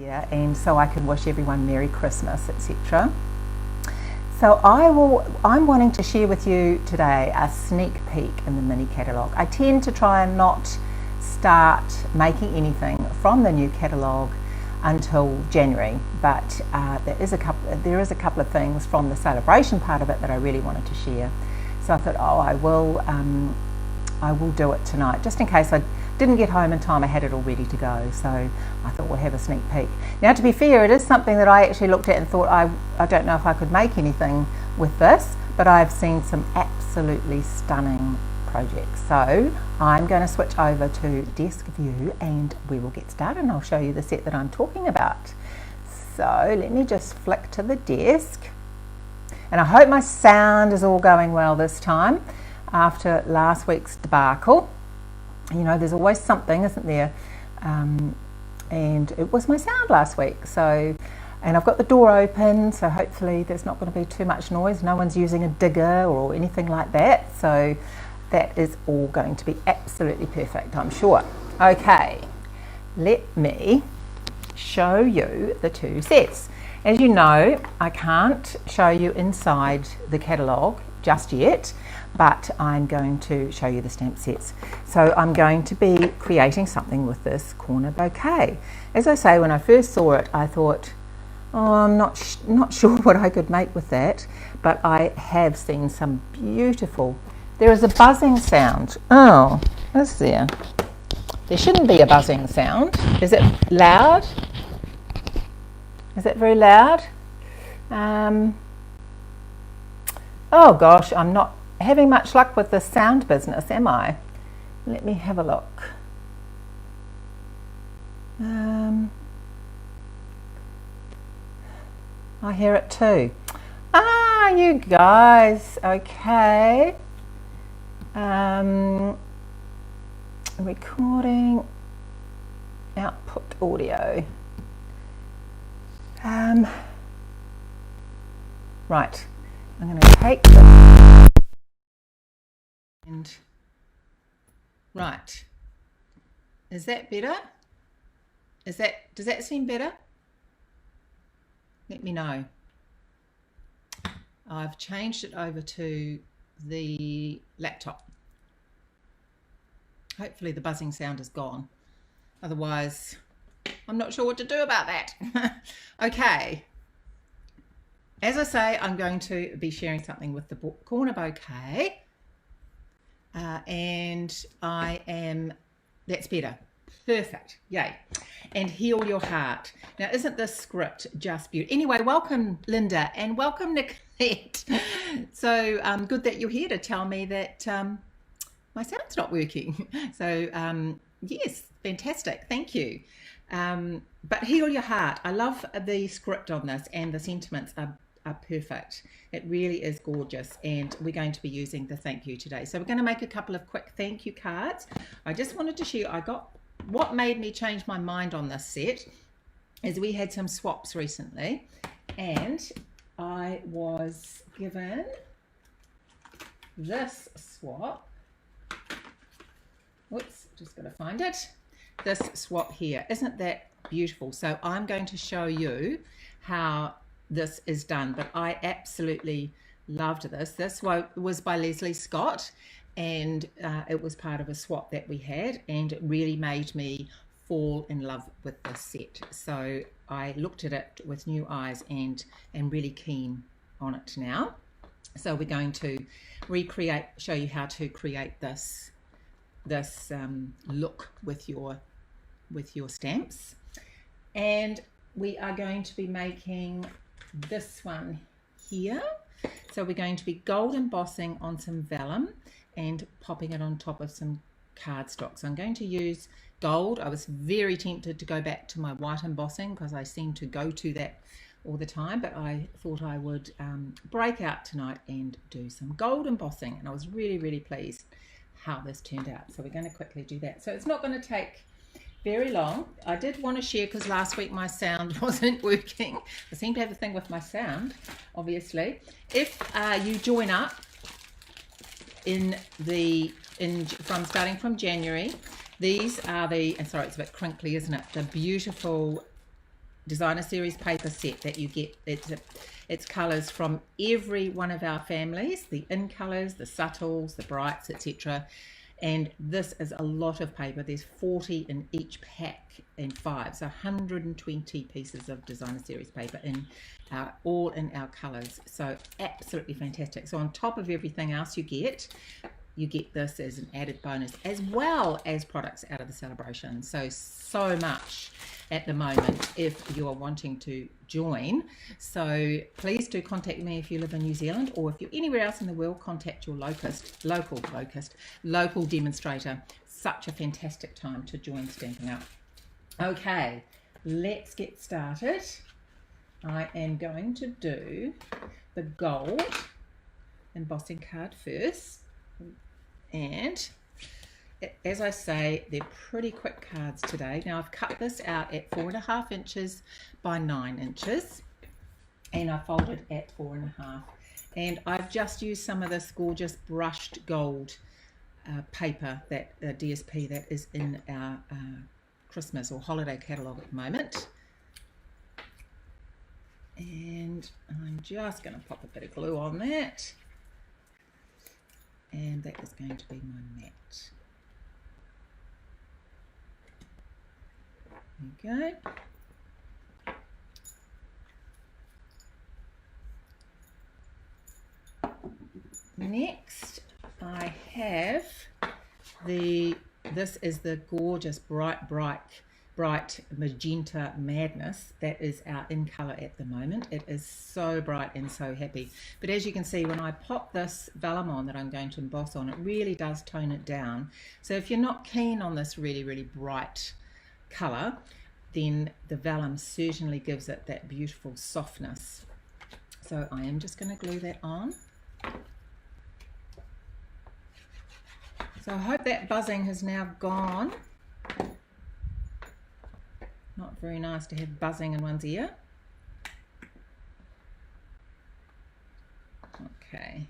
Year, and so I can wish everyone Merry Christmas, etc. So I'm wanting to share with you today a sneak peek in the mini catalogue. I tend to try and not start making anything from the new catalogue until January, but there is a couple of things from the Sale-A Bration part of it that I really wanted to share. So I thought, I will do it tonight, just in case I didn't get home in time. I had it all ready to go, so I thought we'll have a sneak peek. Now, to be fair, it is something that I actually looked at and thought I don't know if I could make anything with this, but I've seen some absolutely stunning projects. So I'm going to switch over to desk view and we will get started, and I'll show you the set that I'm talking about. So let me just flick to the desk, and I hope my sound is all going well this time after last week's debacle. You know, there's always something, isn't there? And it was my sound last week, so, and I've got the door open, so hopefully there's not going to be too much noise. No one's using a digger or anything like that, so that is all going to be absolutely perfect, I'm sure. Okay, let me show you the two sets. As you know, I can't show you inside the catalogue just yet, but I'm going to show you the stamp sets. So I'm going to be creating something with this Corner Bouquet. As I say, when I first saw it, I thought, I'm not sure what I could make with that, but I have seen some beautiful. There is a buzzing sound. Oh, is there? There shouldn't be a buzzing sound. Is it loud? Is it very loud? Oh gosh, I'm not having much luck with the sound business, am I? Let me have a look. I hear it too. Ah, you guys, okay. Recording, output audio. Right, I'm going to take this and right. Is that better? Does that seem better? Let me know. I've changed it over to the laptop. Hopefully the buzzing sound is gone. Otherwise, I'm not sure what to do about that. Okay. As I say, I'm going to be sharing something with the Corner Bouquet. And that's better. Perfect. Yay. And Heal Your Heart. Now, isn't this script just beautiful? Anyway, welcome Linda and welcome Nicolette. So good that you're here to tell me that my sound's not working. So yes, fantastic. Thank you. But Heal Your Heart. I love the script on this, and the sentiments are perfect. It really is gorgeous, and we're going to be using the thank you today. So we're going to make a couple of quick thank you cards. I just wanted to share, what made me change my mind on this set is we had some swaps recently, and I was given this swap. Whoops, just got to find it. This swap here. Isn't that beautiful? So I'm going to show you how this is done, but I absolutely loved this. This was by Leslie Scott, and it was part of a swap that we had, and it really made me fall in love with this set. So I looked at it with new eyes and am really keen on it now. So we're going to show you how to create this look with your stamps, and we are going to be making this one here. So we're going to be gold embossing on some vellum and popping it on top of some cardstock. So I'm going to use gold. I was very tempted to go back to my white embossing because I seem to go to that all the time, but I thought I would break out tonight and do some gold embossing, and I was really pleased how this turned out. So we're going to quickly do that. So it's not going to take very long. I did want to share, because last week my sound wasn't working. I seem to have a thing with my sound, obviously. If you join up starting from January, these are the, and sorry, it's a bit crinkly, isn't it? The beautiful designer series paper set that you get. It's colours from every one of our families, the in colours, the subtles, the brights, etc. And this is a lot of paper. There's 40 in each pack and 5, so 120 pieces of designer series paper in all in our colours. So absolutely fantastic. So on top of everything else you get this as an added bonus, as well as products out of the celebration. So much at the moment if you are wanting to join. So please do contact me if you live in New Zealand, or if you're anywhere else in the world, contact your local demonstrator. Such a fantastic time to join Stampin' Up. Okay, let's get started. I am going to do the gold embossing card first. And as I say, they're pretty quick cards today. Now I've cut this out at 4.5 inches by 9 inches, and I folded at 4.5. And I've just used some of this gorgeous brushed gold paper, that DSP that is in our Christmas or holiday catalogue at the moment. And I'm just going to pop a bit of glue on that. And that is going to be my mat. There we go. Next, I have this is the gorgeous bright magenta madness that is our in color at the moment. It is so bright and so happy, but as you can see, when I pop this vellum on that I'm going to emboss on, it really does tone it down. So if you're not keen on this really bright color, then the vellum certainly gives it that beautiful softness. So I am just going to glue that on. So I hope that buzzing has now gone. Not very nice to have buzzing in one's ear. Okay,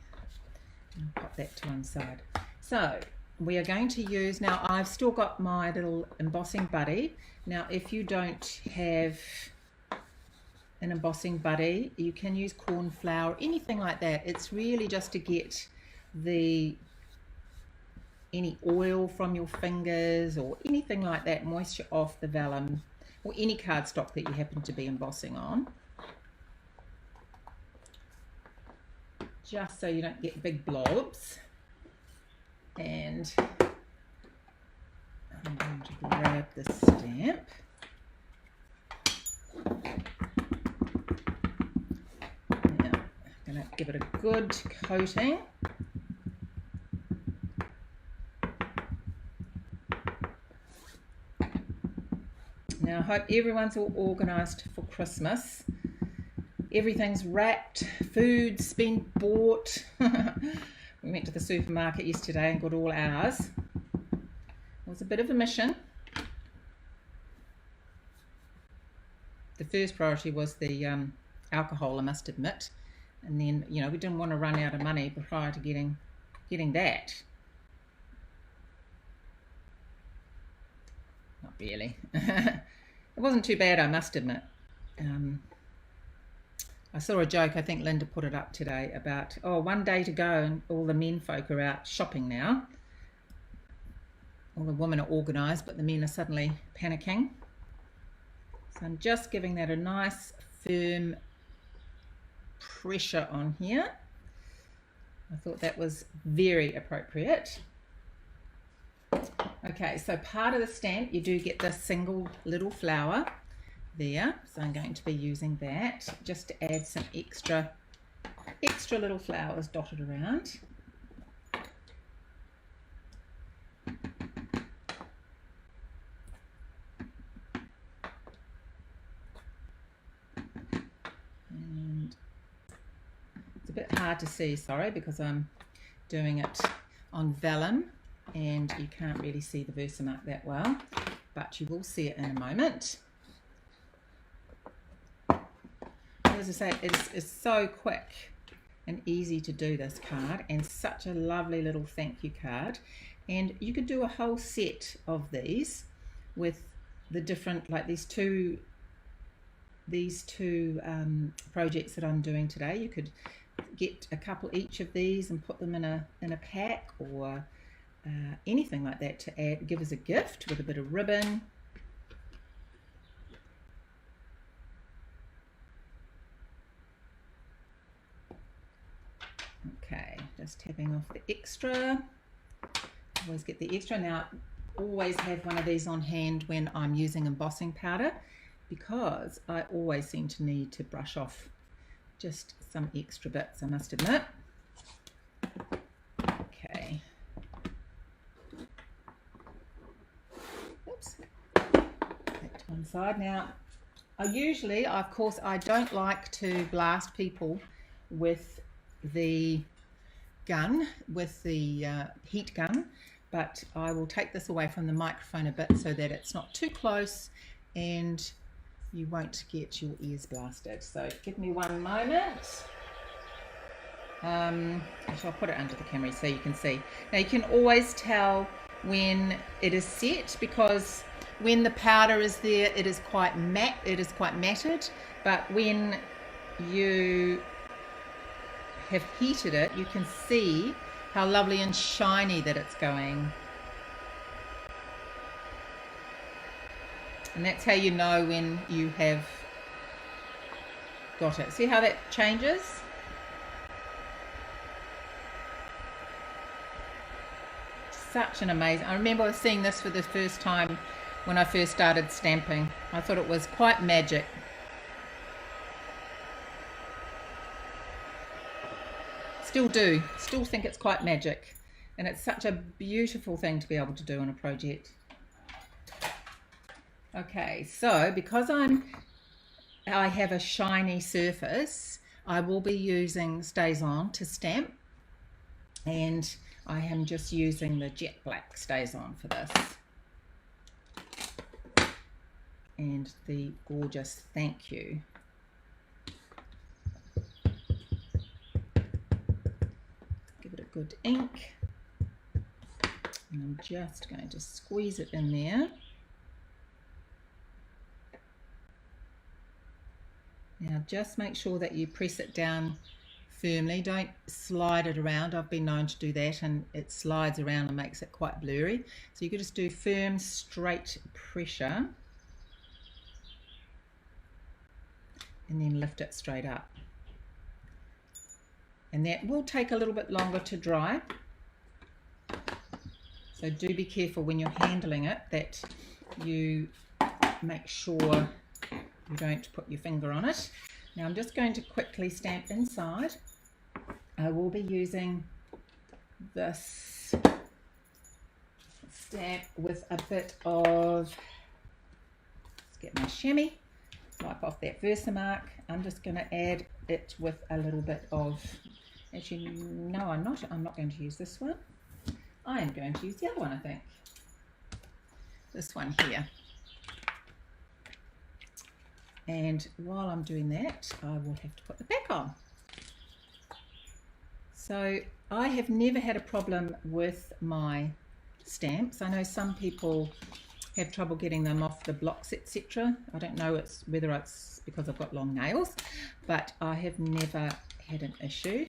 I'll pop that to one side. So we are going to use, now I've still got my little embossing buddy. Now if you don't have an embossing buddy, you can use corn flour, anything like that. It's really just to get any oil from your fingers or anything like that, moisture off the vellum, or any cardstock that you happen to be embossing on, just so you don't get big blobs. And I'm going to grab the stamp. Now I'm going to give it a good coating. Now I hope everyone's all organised for Christmas. Everything's wrapped, food's been bought. We went to the supermarket yesterday and got all ours. It was a bit of a mission. The first priority was the alcohol, I must admit. And then, you know, we didn't want to run out of money prior to getting that. Not really. It wasn't too bad, I must admit. I saw a joke, I think Linda put it up today, about, oh, one day to go and all the men folk are out shopping now. All the women are organised, but the men are suddenly panicking. So I'm just giving that a nice firm pressure on here. I thought that was very appropriate. Okay, so part of the stamp, you do get this single little flower there, so I'm going to be using that just to add some extra little flowers dotted around. And it's a bit hard to see, sorry, because I'm doing it on vellum and you can't really see the Versamark that well, but you will see it in a moment. As I say, it's so quick and easy to do this card, and such a lovely little thank you card. And you could do a whole set of these with the different, like these two these two projects that I'm doing today. You could get a couple each of these and put them in a pack, or anything like that to add, give as a gift with a bit of ribbon. Okay, just tapping off the extra. Always get the extra. Now, always have one of these on hand when I'm using embossing powder, because I always seem to need to brush off just some extra bits, I must admit. Okay. Oops. Back to one side. Now, of course, I don't like to blast people with the gun, with the heat gun, but I will take this away from the microphone a bit so that it's not too close and you won't get your ears blasted. So give me one moment. I'll put it under the camera so you can see. Now you can always tell when it is set, because when the powder is there, it is quite matte, it is quite matted, but when you have heated it, you can see how lovely and shiny that it's going. And that's how you know when you have got it. See how that changes? Such an amazing, I remember seeing this for the first time when I first started stamping. I thought it was quite magic. Still think it's quite magic, and it's such a beautiful thing to be able to do on a project. Okay, so because I have a shiny surface, I will be using StazOn to stamp, and I am just using the jet black StazOn for this, and the gorgeous Thank You. Good ink, and I'm just going to squeeze it in there. Now just make sure that you press it down firmly, don't slide it around. I've been known to do that and it slides around and makes it quite blurry. So you could just do firm, straight pressure and then lift it straight up. And that will take a little bit longer to dry. So do be careful when you're handling it that you make sure you don't put your finger on it. Now I'm just going to quickly stamp inside. I will be using this stamp with a bit of, let's get my chamois, wipe off that Versamark. I'm just going to add it with a little bit of, actually, no, I'm not going to use this one. I am going to use the other one, I think. This one here. And while I'm doing that, I will have to put the back on. So I have never had a problem with my stamps. I know some people have trouble getting them off the blocks, etc. I don't know whether it's because I've got long nails, but I have never had an issue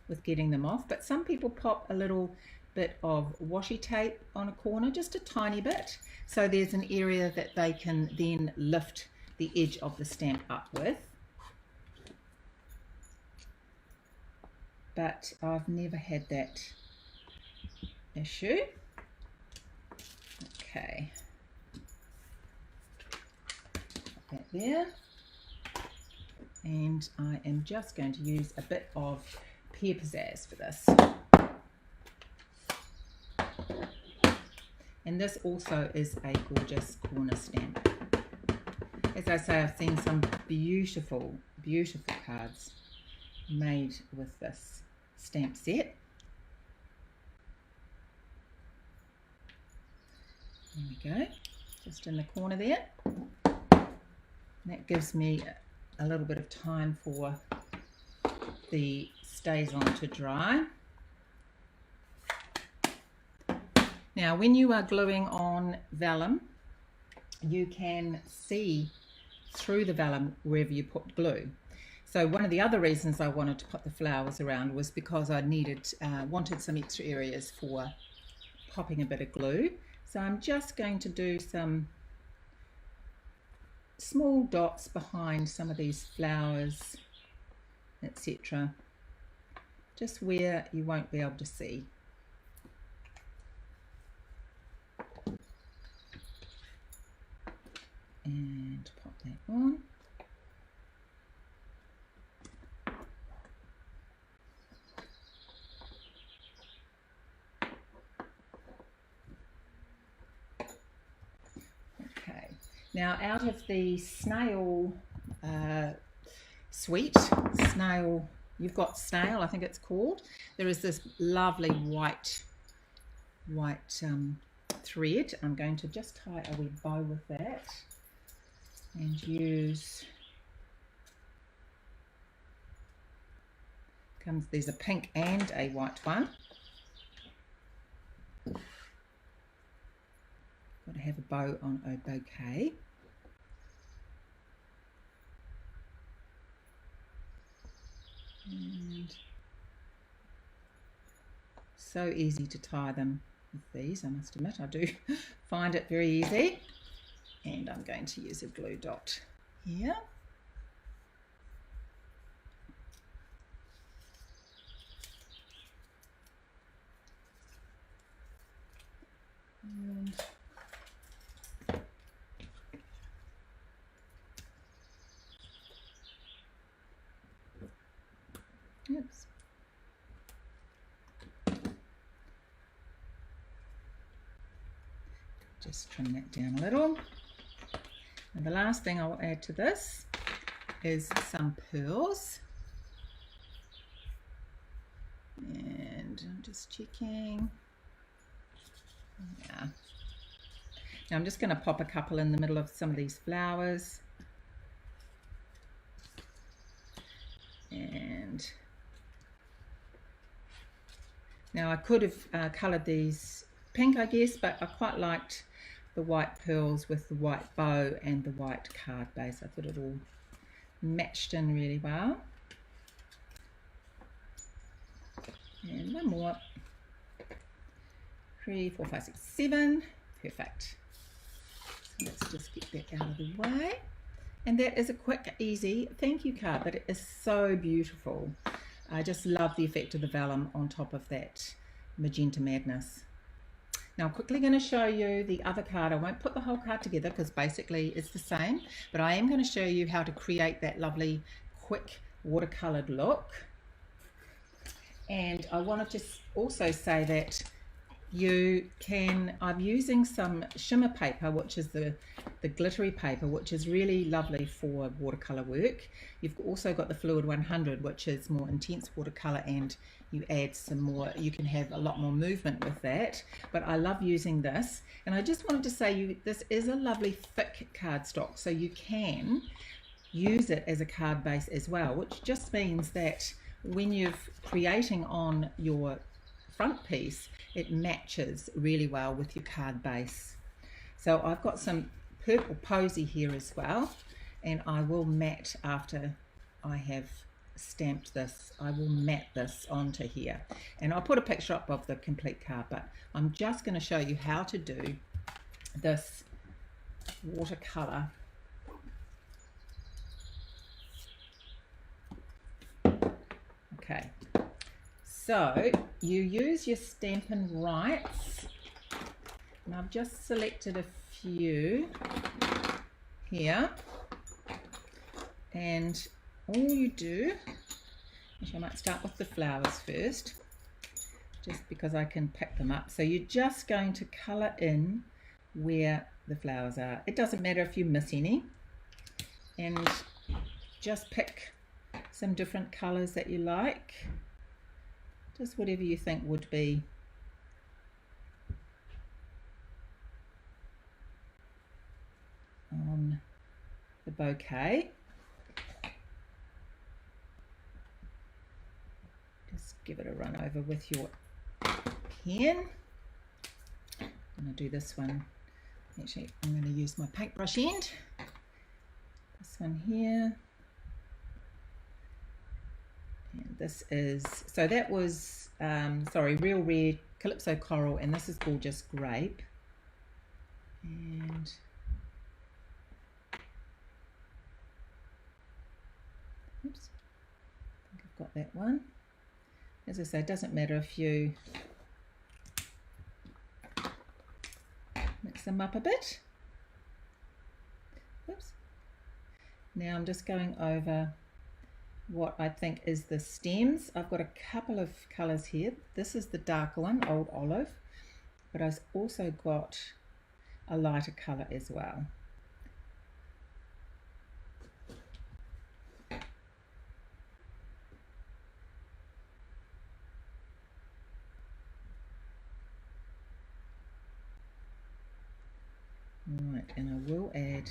with getting them off. But some people pop a little bit of washi tape on a corner, just a tiny bit, so there's an area that they can then lift the edge of the stamp up with. But I've never had that issue. Okay, put that there, and I am just going to use a bit of Pear Pizzazz for this. And this also is a gorgeous corner stamp. As I say, I've seen some beautiful, beautiful cards made with this stamp set. There we go, just in the corner there. And that gives me a little bit of time for the StazOn to dry. Now, when you are gluing on vellum, you can see through the vellum wherever you put glue. So one of the other reasons I wanted to put the flowers around was because I wanted some extra areas for popping a bit of glue. So I'm just going to do some small dots behind some of these flowers, etc., just where you won't be able to see. And pop that on. Okay, now out of the snail suite, you've got snail, I think it's called. There is this lovely white thread. I'm going to just tie a wee bow with that and use, there's a pink and a white one. Got to have a bow on a bouquet. And so easy to tie them with these, I must admit. I do find it very easy. And I'm going to use a glue dot here. And oops. Just trim that down a little. And the last thing I'll add to this is some pearls. And I'm just checking. Yeah. Now I'm just going to pop a couple in the middle of some of these flowers. And now I could have coloured these pink, I guess, but I quite liked the white pearls with the white bow and the white card base. I thought it all matched in really well. And one more. 3, 4, 5, 6, 7. Perfect. So let's just get that out of the way. And that is a quick, easy thank you card, but it is so beautiful. I just love the effect of the vellum on top of that magenta madness. Now I'm quickly going to show you the other card. I won't put the whole card together because basically it's the same, but I am going to show you how to create that lovely quick watercolored look. And I want to just also say that I'm using some shimmer paper, which is the glittery paper, which is really lovely for watercolor work. You've also got the Fluid 100, which is more intense watercolor, and you add some more, you can have a lot more movement with that. But I love using this, and I just wanted to say this is a lovely thick cardstock, so you can use it as a card base as well, which just means that when you're creating on your front piece, it matches really well with your card base. So I've got some purple posy here as well, and I will matte after I have stamped this. I will matte this onto here, and I'll put a picture up of the complete card, but I'm just going to show you how to do this watercolor. Okay, so you use your Stampin' Rights, and I've just selected a few here, and all you do, which I might start with the flowers first, just because I can pick them up. So you're just going to colour in where the flowers are. It doesn't matter if you miss any, and just pick some different colours that you like, just whatever you think would be on the bouquet. Just give it a run over with your pen. I'm going to do this one. Actually, I'm going to use my paintbrush end. This one here. And this is, so that was, sorry, Real Red Calypso Coral, and this is Gorgeous Grape. And oops, I think I've got that one. As I say, it doesn't matter if you mix them up a bit. Oops. Now I'm just going over what I think is the stems. I've got a couple of colours here. This is the darker one, Old Olive, but I've also got a lighter colour as well. Right, and I will add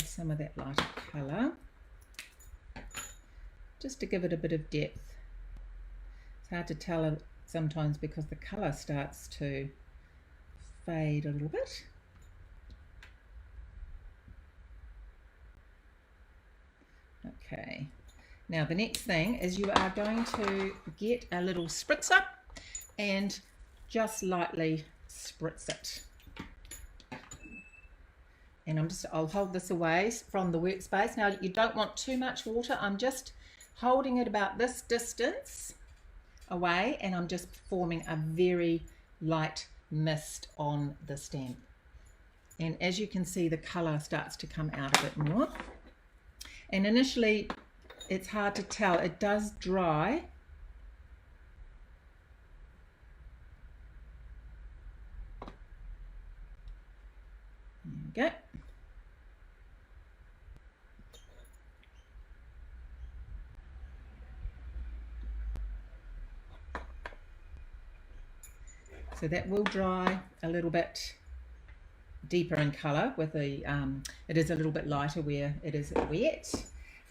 some of that lighter colour just to give it a bit of depth. It's hard to tell sometimes because the colour starts to fade a little bit. Okay, now the next thing is you are going to get a little spritzer and just lightly spritz it. And I'll hold this away from the workspace. Now you don't want too much water. I'm just holding it about this distance away, and I'm just forming a very light mist on the stem. And as you can see, the colour starts to come out a bit more. And initially, it's hard to tell. It does dry. There we go. So that will dry a little bit deeper in colour with the, it is a little bit lighter where it is wet.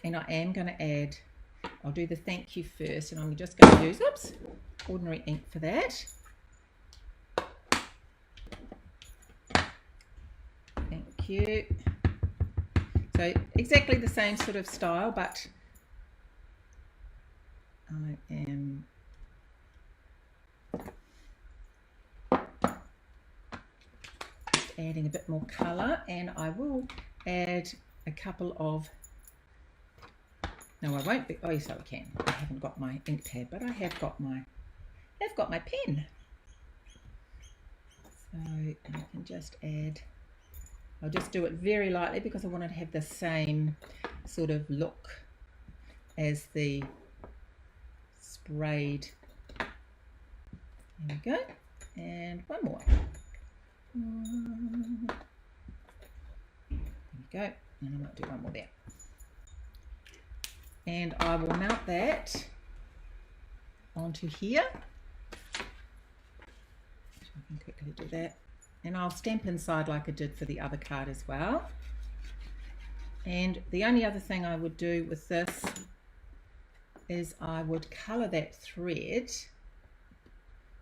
And I am going to add, I'll do the thank you first, and I'm just going to use, oops, ordinary ink for that. Thank you. So exactly the same sort of style, but I am adding a bit more colour, and I will add a couple of, no I won't be, oh yes I can, I haven't got my ink pad, but I have got my pen. So I can just add, I'll just do it very lightly because I want to have the same sort of look as the sprayed. There we go, and one more. There we go, and I might do one more there. And I will mount that onto here. So I can quickly do that. And I'll stamp inside like I did for the other card as well. And the only other thing I would do with this is I would colour that thread,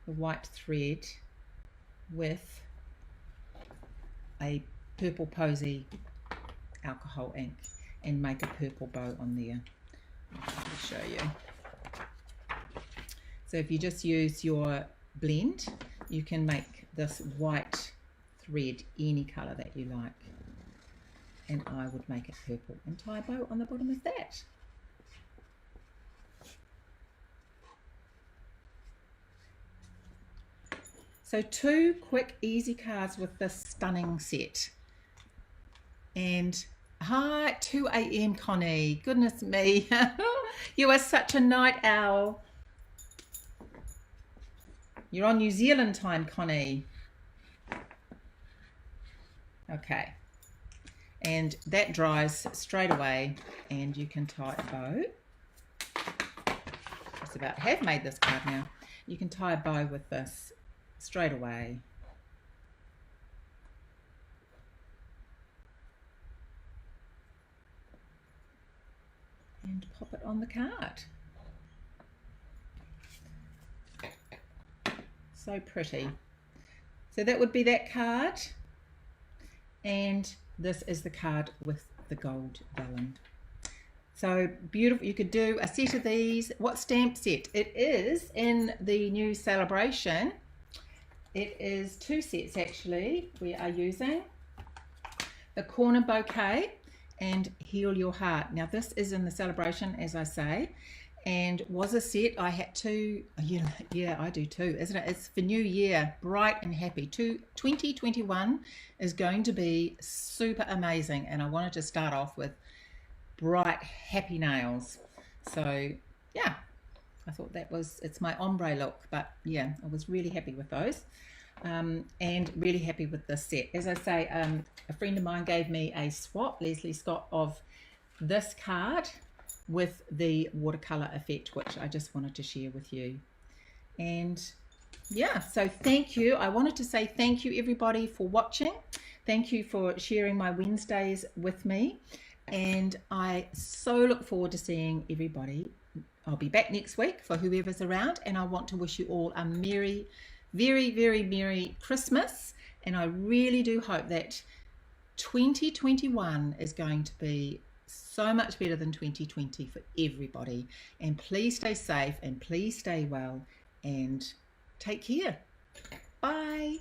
the white thread, with a purple posy alcohol ink and make a purple bow on there. I'll show you. So if you just use your blend, you can make this white thread any colour that you like. And I would make it purple and tie a bow on the bottom of that. So 2 quick easy cards with this stunning set. And hi, 2 AM Connie, goodness me, you are such a night owl. You're on New Zealand time, Connie. Okay, and that dries straight away, and you can tie a bow. Just about have made this card now. You can tie a bow with this straight away. And pop it on the card. So pretty. So that would be that card. and this is the card with the gold vellum. So beautiful. You could do a set of these. What stamp set? It is in the new Sale-A Bration. It is 2 sets actually. We are using the Corner Bouquet and Heal Your Heart. Now this is in the Sale-A Bration, as I say, and was a set I had to, yeah, I do too, isn't it? It's for New Year, bright and happy. 2021 is going to be super amazing, and I wanted to start off with bright, happy nails. So yeah, I thought it's my ombre look, but yeah, I was really happy with those. And really happy with this set. As I say, a friend of mine gave me a swap, Leslie Scott, of this card with the watercolor effect, which I just wanted to share with you. And yeah, so thank you. I wanted to say thank you everybody for watching. Thank you for sharing my Wednesdays with me, and I so look forward to seeing everybody. I'll be back next week for whoever's around, and I want to wish you all a merry, very, very merry Christmas, and I really do hope that 2021 is going to be so much better than 2020 for everybody. And please stay safe, and please stay well, and take care. Bye.